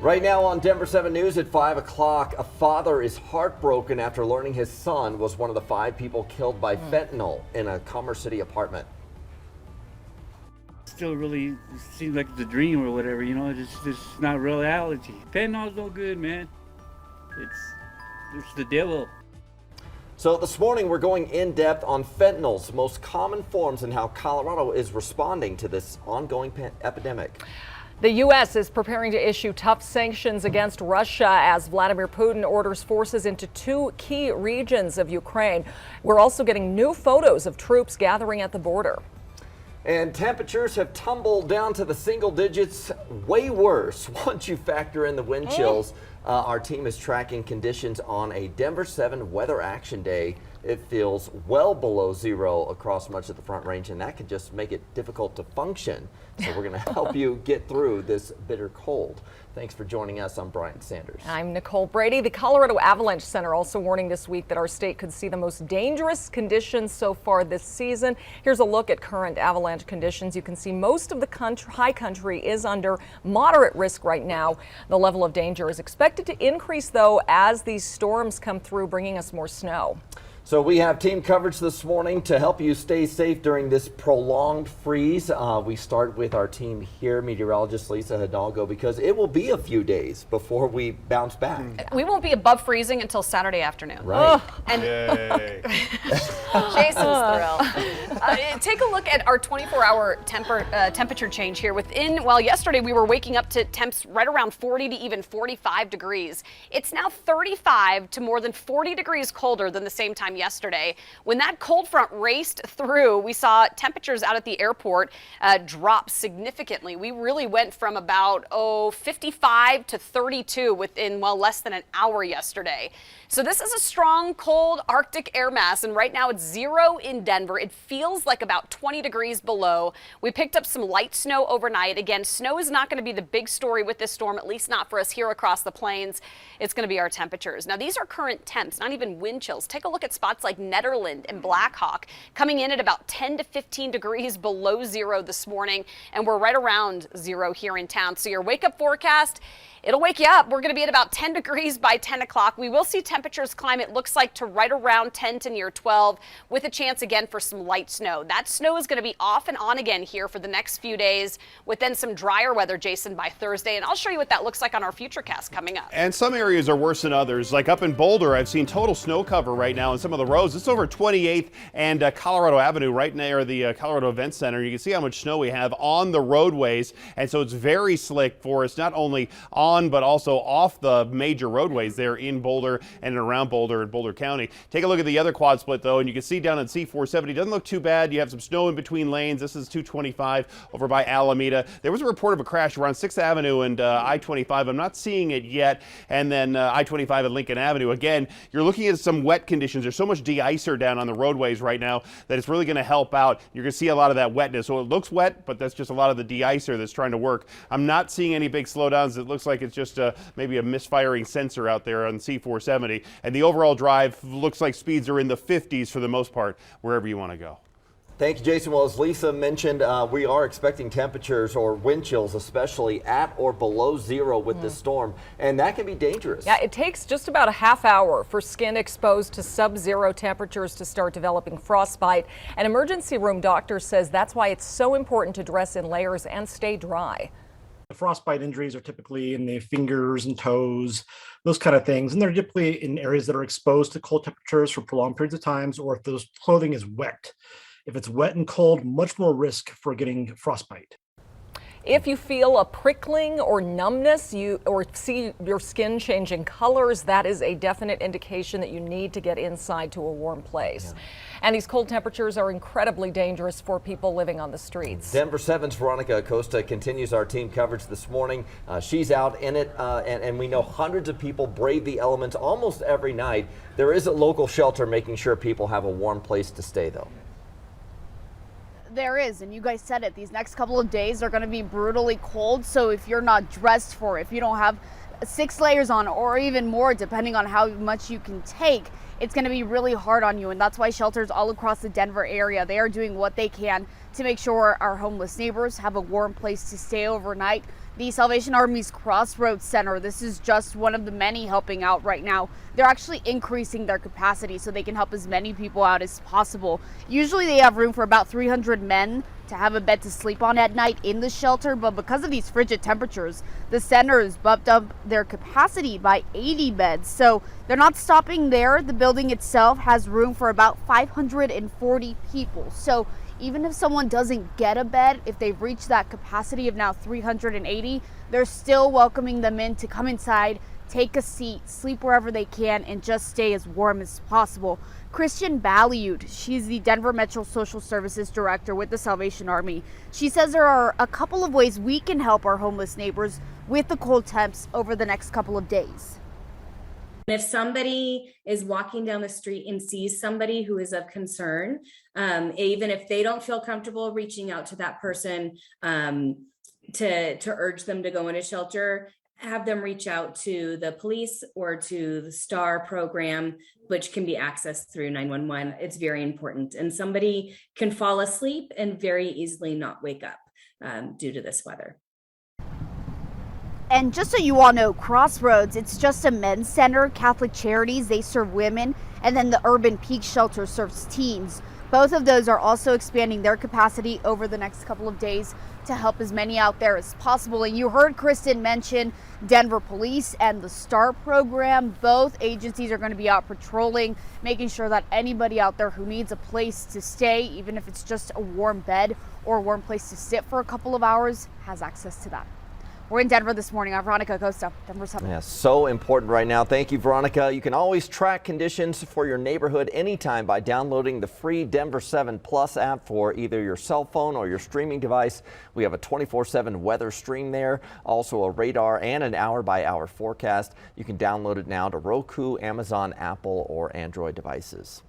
Right now on Denver 7 News at 5 o'clock, a father is heartbroken after learning his son was one of the 5 people killed by fentanyl in a Commerce City apartment. Still really seems like it's a dream or whatever, you know, it's just not reality. Fentanyl's no good, man. It's the devil. So this morning we're going in depth on fentanyl's most common forms and how Colorado is responding to this ongoing epidemic. The U.S. is preparing to issue tough sanctions against Russia as Vladimir Putin orders forces into 2 key regions of Ukraine. We're also getting new photos of troops gathering at the border. And temperatures have tumbled down to the single digits, way worse once you factor in the wind chills. Our team is tracking conditions on a Denver 7 Weather Action Day. It feels well below 0 across much of the Front Range, and that could just make it difficult to function. So we're going to help you get through this bitter cold. Thanks for joining us. I'm Brian Sanders. I'm Nicole Brady. The Colorado Avalanche Center also warning this week that our state could see the most dangerous conditions so far this season. Here's a look at current avalanche conditions. You can see most of the high country is under moderate risk right now. The level of danger is expected to increase, though, as these storms come through, bringing us more snow. So we have team coverage this morning to help you stay safe during this prolonged freeze. We start with our team here, meteorologist Lisa Hidalgo, because it will be a few days before we bounce back. We won't be above freezing until Saturday afternoon. Right. And Yay. Jason's thrilled. Take a look at our 24-hour temperature change here. Well, yesterday we were waking up to temps right around 40 to even 45 degrees. It's now 35 to more than 40 degrees colder than the same time yesterday. When that cold front raced through, we saw temperatures out at the airport drop significantly. We really went from about 55 to 32 within, well, less than an hour yesterday. So this is a strong, cold Arctic air mass, and right now it's 0 in Denver. It feels like about 20 degrees below. We picked up some light snow overnight. Again, snow is not going to be the big story with this storm, at least not for us here across the plains. It's going to be our temperatures. Now, these are current temps, not even wind chills. Take a look at spots like Nederland and Blackhawk, coming in at about 10 to 15 degrees below 0 this morning, and we're right around 0 here in town. So your wake-up forecast, it'll wake you up. We're going to be at about 10 degrees by 10 o'clock. We will see temperatures climb, it looks like, to right around 10 to near 12, with a chance again for some light snow. That snow is going to be off and on again here for the next few days, with then some drier weather, Jason, by Thursday. And I'll show you what that looks like on our Futurecast coming up. And some areas are worse than others. Like up in Boulder, I've seen total snow cover right now in some of the roads. It's over 28th and Colorado Avenue, right near the Colorado Event Center. You can see how much snow we have on the roadways. And so it's very slick for us, not only on, but also off the major roadways there in Boulder and around Boulder and Boulder County. Take a look at the other quad split, though, and you can see down at C470, doesn't look too bad. You have some snow in between lanes. This is 225 over by Alameda. There was a report of a crash around 6th Avenue and I-25. I'm not seeing it yet. And then I-25 and Lincoln Avenue. Again, you're looking at some wet conditions. There's so much de-icer down on the roadways right now that it's really going to help out. You're going to see a lot of that wetness. So it looks wet, but that's just a lot of the de-icer that's trying to work. I'm not seeing any big slowdowns. It looks like it's just maybe a misfiring sensor out there on C470. And the overall drive looks like speeds are in the 50s for the most part, wherever you want to go. Thank you, Jason. Well, as Lisa mentioned, we are expecting temperatures or wind chills, especially at or below 0 with this storm, and that can be dangerous. Yeah, it takes just about a half hour for skin exposed to sub-zero temperatures to start developing frostbite. An emergency room doctor says that's why it's so important to dress in layers and stay dry. The frostbite injuries are typically in the fingers and toes, those kind of things. And they're typically in areas that are exposed to cold temperatures for prolonged periods of times, or if those clothing is wet. If it's wet and cold, much more risk for getting frostbite. If you feel a prickling or numbness, or see your skin changing colors, that is a definite indication that you need to get inside to a warm place. Yeah. And these cold temperatures are incredibly dangerous for people living on the streets. Denver 7's Veronica Acosta continues our team coverage this morning. She's out in it, and we know hundreds of people brave the elements almost every night. There is a local shelter making sure people have a warm place to stay, though. There is, and you guys said it, these next couple of days are going to be brutally cold, so if you're not dressed for it, if you don't have 6 layers on or even more, depending on how much you can take, it's going to be really hard on you. And that's why shelters all across the Denver area, they are doing what they can to make sure our homeless neighbors have a warm place to stay overnight. The Salvation Army's Crossroads Center, this is just one of the many helping out right now. They're actually increasing their capacity so they can help as many people out as possible. Usually they have room for about 300 men to have a bed to sleep on at night in the shelter, but because of these frigid temperatures, the center has bumped up their capacity by 80 beds. So they're not stopping there. The building itself has room for about 540 people. So even if someone doesn't get a bed, if they've reached that capacity of now 380, they're still welcoming them in to come inside, take a seat, sleep wherever they can, and just stay as warm as possible. Christian Balliud, she's the Denver Metro Social Services Director with the Salvation Army. She says there are a couple of ways we can help our homeless neighbors with the cold temps over the next couple of days. If somebody is walking down the street and sees somebody who is of concern, even if they don't feel comfortable reaching out to that person to urge them to go in a shelter, have them reach out to the police or to the STAR program, which can be accessed through 911. It's very important. And somebody can fall asleep and very easily not wake up due to this weather. And just so you all know, Crossroads, it's just a men's center. Catholic Charities, they serve women. And then the Urban Peak Shelter serves teens. Both of those are also expanding their capacity over the next couple of days to help as many out there as possible. And you heard Kristen mention Denver Police and the STAR program. Both agencies are going to be out patrolling, making sure that anybody out there who needs a place to stay, even if it's just a warm bed or a warm place to sit for a couple of hours, has access to that. We're in Denver this morning. I'm Veronica Acosta, Denver 7. Yeah, so important right now. Thank you, Veronica. You can always track conditions for your neighborhood anytime by downloading the free Denver 7 Plus app for either your cell phone or your streaming device. We have a 24/7 weather stream there, also a radar and an hour-by-hour forecast. You can download it now to Roku, Amazon, Apple, or Android devices.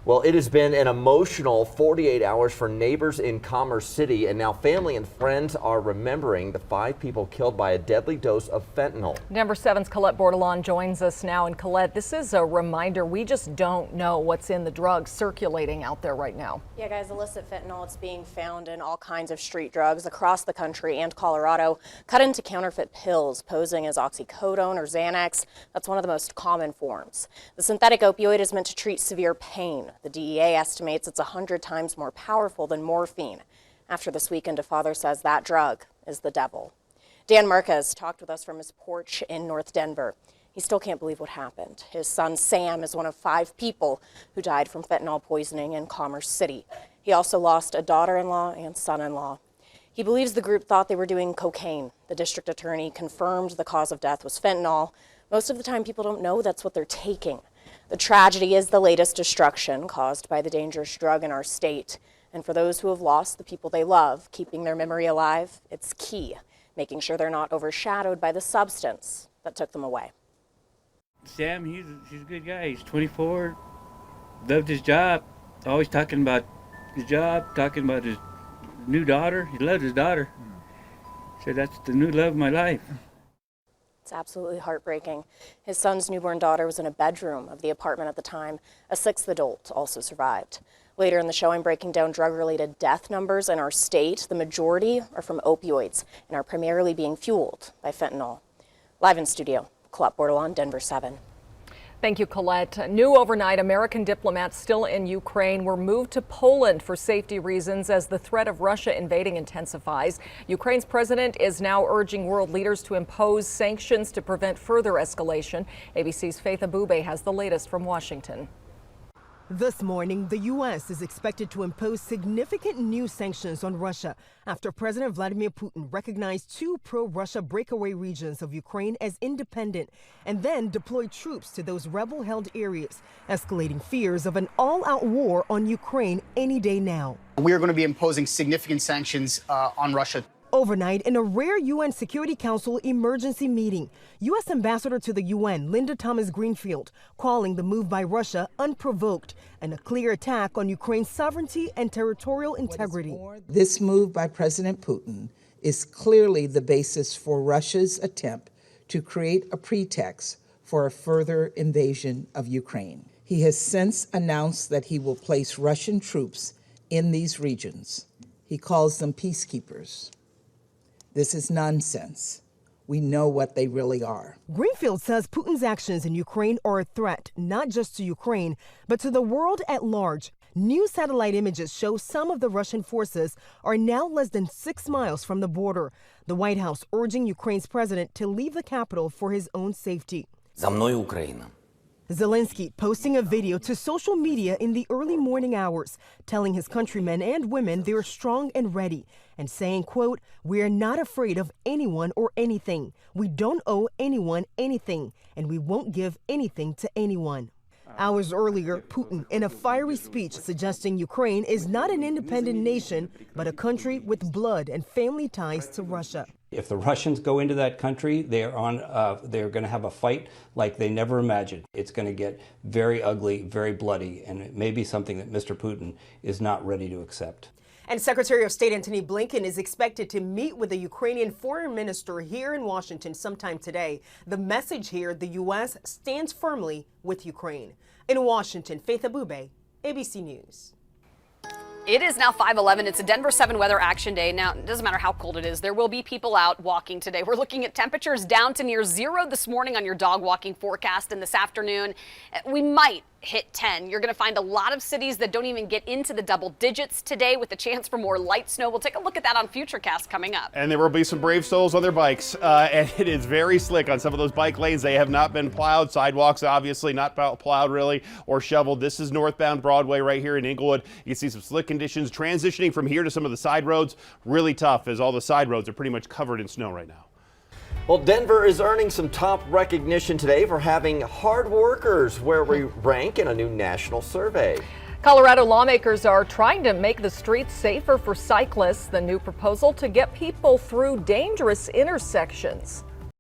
Well, it has been an emotional 48 hours for neighbors in Commerce City, and now family and friends are remembering the 5 people killed by a deadly dose of fentanyl. Denver 7's Colette Bordelon joins us now. And Colette, this is a reminder, we just don't know what's in the drugs circulating out there right now. Yeah, guys, illicit fentanyl, it's being found in all kinds of street drugs across the country and Colorado, cut into counterfeit pills posing as oxycodone or Xanax. That's one of the most common forms. The synthetic opioid is meant to treat severe pain. The DEA estimates it's 100 times more powerful than morphine. After this weekend, a father says that drug is the devil. Dan Marquez talked with us from his porch in North Denver. He still can't believe what happened. His son Sam is one of 5 people who died from fentanyl poisoning in Commerce City. He also lost a daughter-in-law and son-in-law. He believes the group thought they were doing cocaine. The district attorney confirmed the cause of death was fentanyl. Most of the time, people don't know that's what they're taking. The tragedy is the latest destruction caused by the dangerous drug in our state. And for those who have lost the people they love, keeping their memory alive, it's key, making sure they're not overshadowed by the substance that took them away. Sam, he's a good guy. He's 24, loved his job, always talking about his job, talking about his new daughter. He loved his daughter. Said, that's the new love of my life. It's absolutely heartbreaking. His son's newborn daughter was in a bedroom of the apartment at the time. A 6th adult also survived. Later in the show, I'm breaking down drug-related death numbers in our state. The majority are from opioids and are primarily being fueled by fentanyl. Live in studio, Colette Bordelon, Denver 7. Thank you, Colette. New overnight, American diplomats still in Ukraine were moved to Poland for safety reasons as the threat of Russia invading intensifies. Ukraine's president is now urging world leaders to impose sanctions to prevent further escalation. ABC's Faith Abube has the latest from Washington. This morning, the U.S. is expected to impose significant new sanctions on Russia after President Vladimir Putin recognized 2 pro-Russia breakaway regions of Ukraine as independent and then deployed troops to those rebel-held areas, escalating fears of an all-out war on Ukraine any day now. We are going to be imposing significant sanctions on Russia. Overnight, in a rare UN Security Council emergency meeting, U.S. Ambassador to the UN, Linda Thomas-Greenfield, calling the move by Russia unprovoked and a clear attack on Ukraine's sovereignty and territorial integrity. This move by President Putin is clearly the basis for Russia's attempt to create a pretext for a further invasion of Ukraine. He has since announced that he will place Russian troops in these regions. He calls them peacekeepers. This is nonsense. We know what they really are. Greenfield says Putin's actions in Ukraine are a threat, not just to Ukraine, but to the world at large. New satellite images show some of the Russian forces are now less than 6 miles from the border. The White House urging Ukraine's president to leave the capital for his own safety. За мною Україна. Zelensky posting a video to social media in the early morning hours, telling his countrymen and women they're strong and ready, and saying, quote, "We are not afraid of anyone or anything. We don't owe anyone anything, and we won't give anything to anyone." Hours earlier, Putin, in a fiery speech suggesting Ukraine is not an independent nation, but a country with blood and family ties to Russia. If the Russians go into that country, they're going to have a fight like they never imagined. It's going to get very ugly, very bloody, and it may be something that Mr. Putin is not ready to accept. And Secretary of State Antony Blinken is expected to meet with the Ukrainian foreign minister here in Washington sometime today. The message here, the U.S. stands firmly with Ukraine. In Washington, Faith Abube, ABC News. It is now 5:11. It's a Denver 7 weather action day. Now, it doesn't matter how cold it is. There will be people out walking today. We're looking at temperatures down to near 0 this morning on your dog walking forecast. And this afternoon, we might hit 10. You're going to find a lot of cities that don't even get into the double digits today with the chance for more light snow. We'll take a look at that on Futurecast coming up. And there will be some brave souls on their bikes. And it is very slick on some of those bike lanes. They have not been plowed. Sidewalks, obviously, not plowed really or shoveled. This is northbound Broadway right here in Inglewood. You can see some slick conditions. Transitioning from here to some of the side roads, really tough as all the side roads are pretty much covered in snow right now. Well, Denver is earning some top recognition today for having hard workers, where we rank in a new national survey. Colorado lawmakers are trying to make the streets safer for cyclists. The new proposal to get people through dangerous intersections.